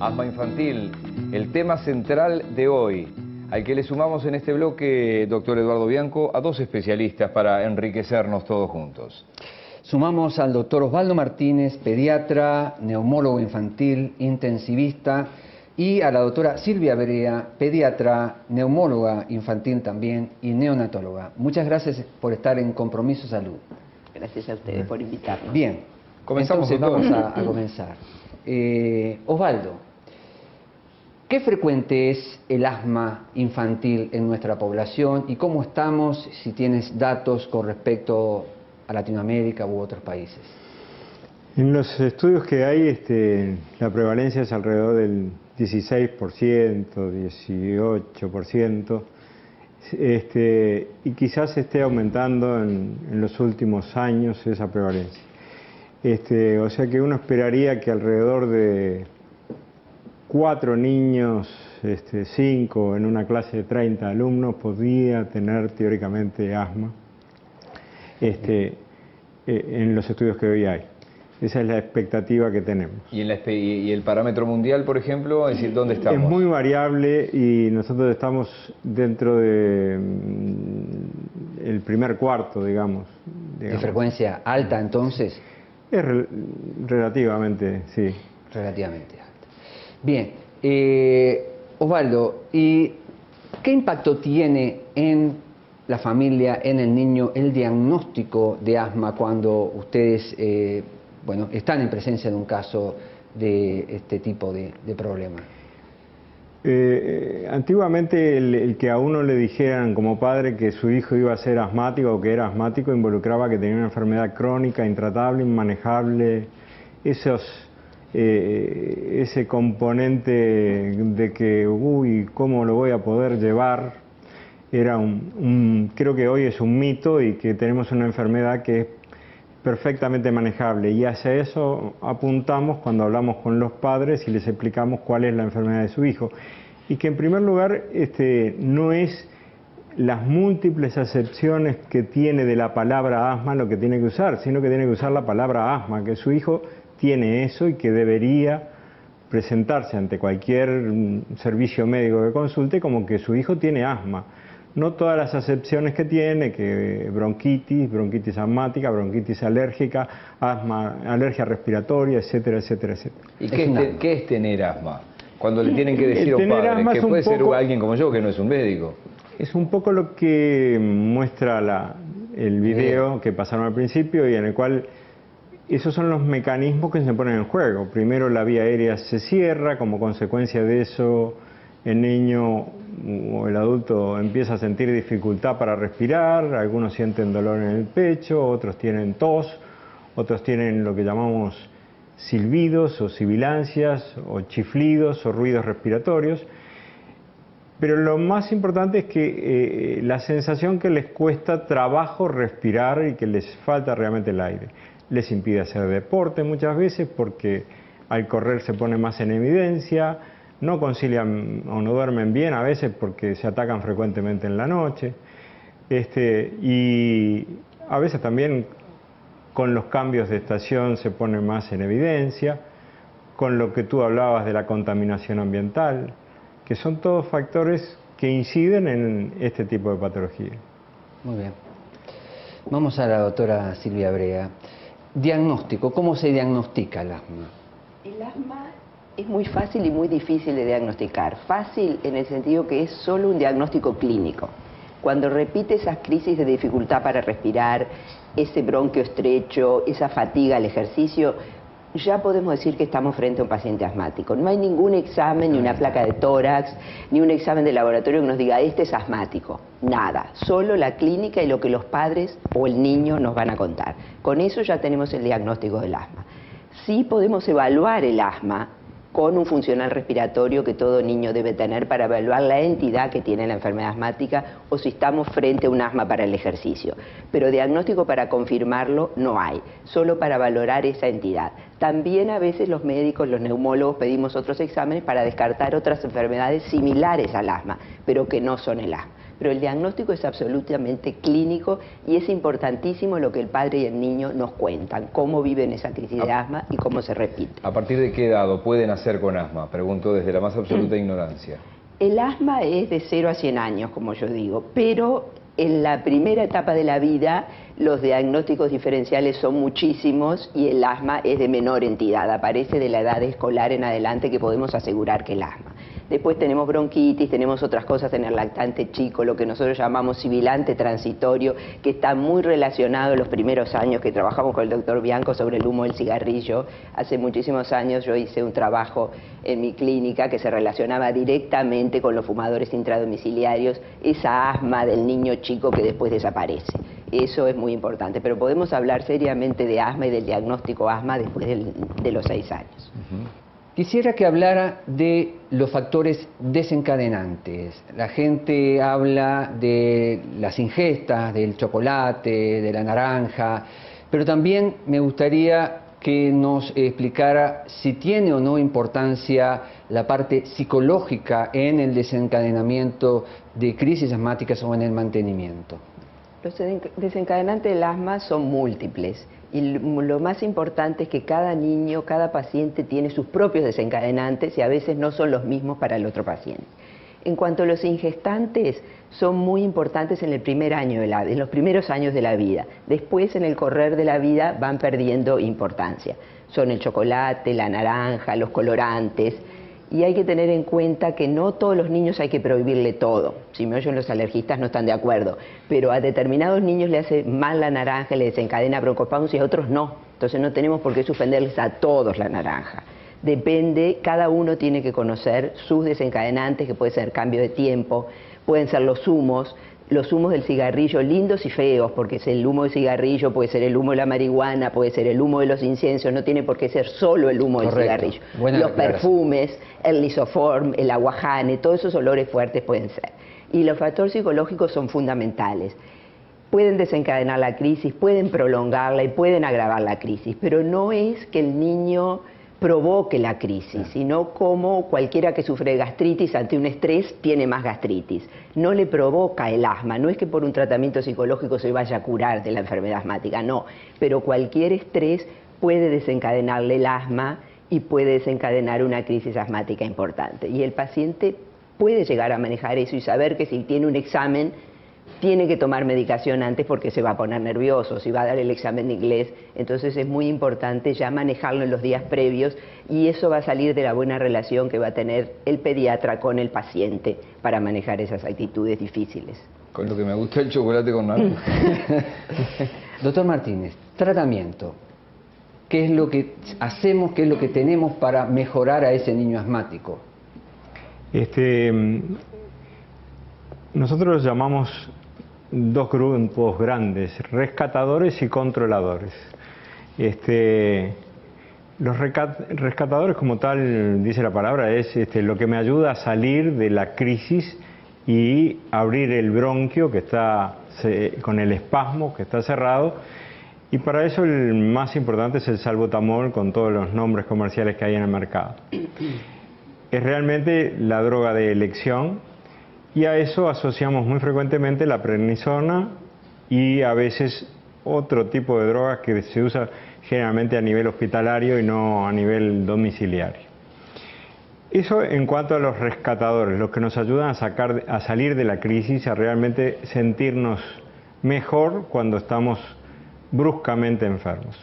Asma infantil, el tema central de hoy, al que le sumamos en este bloque, doctor Eduardo Bianco, a dos especialistas para enriquecernos todos juntos. Sumamos al doctor Osvaldo Martínez, pediatra, neumólogo infantil, intensivista, y a la doctora Silvia Brea, pediatra, neumóloga infantil también y neonatóloga. Muchas gracias por estar en Compromiso Salud. Gracias a ustedes por invitarnos. Bien, comenzamos. Entonces vamos a comenzar. Osvaldo, ¿qué frecuente es el asma infantil en nuestra población y cómo estamos, si tienes datos con respecto a Latinoamérica u otros países? En los estudios que hay, la prevalencia es alrededor del 16%, 18%, y quizás esté aumentando en los últimos años esa prevalencia. O sea que uno esperaría que alrededor de 4 niños, 5 en una clase de 30 alumnos podría tener teóricamente asma en los estudios que hoy hay. Esa es la expectativa que tenemos. ¿Y el parámetro mundial, por ejemplo? Es decir, ¿dónde estamos? Es muy variable y nosotros estamos dentro de el primer cuarto, digamos. ¿De frecuencia alta, entonces? Es relativamente, sí. Relativamente alta. Bien, Osvaldo, ¿y qué impacto tiene en la familia, en el niño, el diagnóstico de asma cuando ustedes están en presencia de un caso de este tipo de problema? Antiguamente el que a uno le dijeran como padre que su hijo iba a ser asmático o que era asmático involucraba que tenía una enfermedad crónica, intratable, inmanejable, ese componente de que, uy, ¿cómo lo voy a poder llevar? Era creo que hoy es un mito y que tenemos una enfermedad que es perfectamente manejable, y hacia eso apuntamos cuando hablamos con los padres y les explicamos cuál es la enfermedad de su hijo, y que en primer lugar no es las múltiples acepciones que tiene de la palabra asma lo que tiene que usar, sino que tiene que usar la palabra asma, que su hijo tiene eso y que debería presentarse ante cualquier servicio médico que consulte como que su hijo tiene asma. No todas las acepciones que tiene, que bronquitis asmática, bronquitis alérgica, asma, alergia respiratoria, etcétera, etcétera, etcétera. ¿Y qué es tener asma? Cuando le tienen que decir a un padre, que puede ser alguien como yo, que no es un médico. Es un poco lo que muestra el video que pasaron al principio, y en el cual esos son los mecanismos que se ponen en juego. Primero la vía aérea se cierra, como consecuencia de eso el niño o el adulto empieza a sentir dificultad para respirar, algunos sienten dolor en el pecho, otros tienen tos, otros tienen lo que llamamos silbidos o sibilancias o chiflidos o ruidos respiratorios. Pero lo más importante es que la sensación que les cuesta trabajo respirar y que les falta realmente el aire. Les impide hacer deporte muchas veces porque al correr se pone más en evidencia, no concilian o no duermen bien a veces porque se atacan frecuentemente en la noche, y a veces también con los cambios de estación se pone más en evidencia, con lo que tú hablabas de la contaminación ambiental, que son todos factores que inciden en este tipo de patología. Muy bien. Vamos a la doctora Silvia Brea. Diagnóstico, ¿cómo se diagnostica el asma? El asma es muy fácil y muy difícil de diagnosticar. Fácil en el sentido que es solo un diagnóstico clínico. Cuando repite esas crisis de dificultad para respirar, ese bronquio estrecho, esa fatiga al ejercicio, ya podemos decir que estamos frente a un paciente asmático. No hay ningún examen, ni una placa de tórax, ni un examen de laboratorio que nos diga este es asmático. Nada, solo la clínica y lo que los padres o el niño nos van a contar. Con eso ya tenemos el diagnóstico del asma. Sí podemos evaluar el asma con un funcional respiratorio que todo niño debe tener para evaluar la entidad que tiene la enfermedad asmática o si estamos frente a un asma para el ejercicio. Pero diagnóstico para confirmarlo no hay, solo para valorar esa entidad. También a veces los médicos, los neumólogos pedimos otros exámenes para descartar otras enfermedades similares al asma, pero que no son el asma. pero el diagnóstico es absolutamente clínico y es importantísimo lo que el padre y el niño nos cuentan, cómo viven esa crisis de asma y cómo se repite. ¿A partir de qué edad pueden nacer con asma? Pregunto desde la más absoluta ignorancia. El asma es de 0 a 100 años, como yo digo, pero en la primera etapa de la vida los diagnósticos diferenciales son muchísimos y el asma es de menor entidad, aparece de la edad escolar en adelante que podemos asegurar que el asma. Después tenemos bronquitis, tenemos otras cosas en el lactante chico, lo que nosotros llamamos sibilante transitorio, que está muy relacionado en los primeros años que trabajamos con el doctor Bianco sobre el humo del cigarrillo. Hace muchísimos años yo hice un trabajo en mi clínica que se relacionaba directamente con los fumadores intradomiciliarios, esa asma del niño chico que después desaparece. Eso es muy importante, pero podemos hablar seriamente de asma y del diagnóstico asma después de los 6 años. Quisiera que hablara de los factores desencadenantes. La gente habla de las ingestas, del chocolate, de la naranja, pero también me gustaría que nos explicara si tiene o no importancia la parte psicológica en el desencadenamiento de crisis asmáticas o en el mantenimiento. Los desencadenantes del asma son múltiples y lo más importante es que cada niño, cada paciente tiene sus propios desencadenantes y a veces no son los mismos para el otro paciente. En cuanto a los ingestantes, son muy importantes en el primer año en los primeros años de la vida. Después, en el correr de la vida, van perdiendo importancia. Son el chocolate, la naranja, los colorantes. Y hay que tener en cuenta que no todos los niños hay que prohibirle todo. Si me oyen los alergistas no están de acuerdo, pero a determinados niños le hace mal la naranja, le desencadena broncoespasmos y a otros no. Entonces no tenemos por qué suspenderles a todos la naranja. Depende, cada uno tiene que conocer sus desencadenantes, que puede ser cambio de tiempo, pueden ser los humos del cigarrillo lindos y feos, porque es el humo del cigarrillo, puede ser el humo de la marihuana, puede ser el humo de los inciensos, no tiene por qué ser solo el humo del cigarrillo. Los perfumes, el lisoform, el aguajane, todos esos olores fuertes pueden ser. Y los factores psicológicos son fundamentales. Pueden desencadenar la crisis, pueden prolongarla y pueden agravar la crisis, pero no es que el niño provoque la crisis, sino como cualquiera que sufre gastritis ante un estrés tiene más gastritis. No le provoca el asma, no es que por un tratamiento psicológico se vaya a curar de la enfermedad asmática, no, pero cualquier estrés puede desencadenarle el asma y puede desencadenar una crisis asmática importante. Y el paciente puede llegar a manejar eso y saber que si tiene un examen tiene que tomar medicación antes porque se va a poner nervioso, si va a dar el examen de inglés. Entonces es muy importante ya manejarlo en los días previos y eso va a salir de la buena relación que va a tener el pediatra con el paciente para manejar esas actitudes difíciles. Con lo que me gusta el chocolate con naranja. Doctor Martínez, tratamiento. ¿Qué es lo que hacemos, qué es lo que tenemos para mejorar a ese niño asmático? Nosotros llamamos dos grupos grandes, rescatadores y controladores. Los rescatadores, como tal dice la palabra, es lo que me ayuda a salir de la crisis y abrir el bronquio que está con el espasmo que está cerrado, y para eso el más importante es el salbutamol con todos los nombres comerciales que hay en el mercado. Es realmente la droga de elección. Y a eso asociamos muy frecuentemente la prednisona y a veces otro tipo de drogas que se usa generalmente a nivel hospitalario y no a nivel domiciliario. Eso en cuanto a los rescatadores, los que nos ayudan a salir de la crisis, a realmente sentirnos mejor cuando estamos bruscamente enfermos.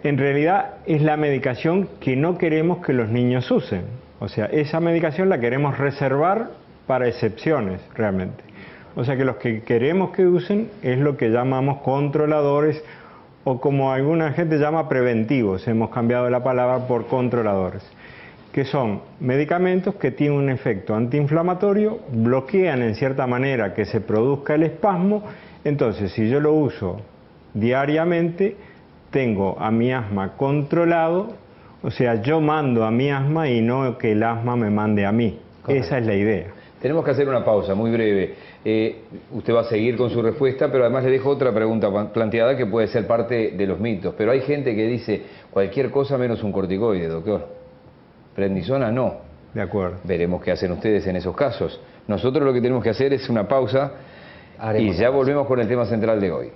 En realidad es la medicación que no queremos que los niños usen. O sea, esa medicación la queremos reservar para excepciones realmente. O sea que los que queremos que usen es lo que llamamos controladores o como alguna gente llama preventivos, hemos cambiado la palabra por controladores, que son medicamentos que tienen un efecto antiinflamatorio, bloquean en cierta manera que se produzca el espasmo. Entonces si yo lo uso diariamente tengo a mi asma controlado, o sea yo mando a mi asma y no que el asma me mande a mí. Correcto. Esa es la idea. Tenemos que hacer una pausa muy breve. Usted va a seguir con su respuesta, pero además le dejo otra pregunta planteada que puede ser parte de los mitos. Pero hay gente que dice cualquier cosa menos un corticoide, doctor. Prednisona no. De acuerdo. Veremos qué hacen ustedes en esos casos. Nosotros lo que tenemos que hacer es una pausa y ya volvemos con el tema central de hoy.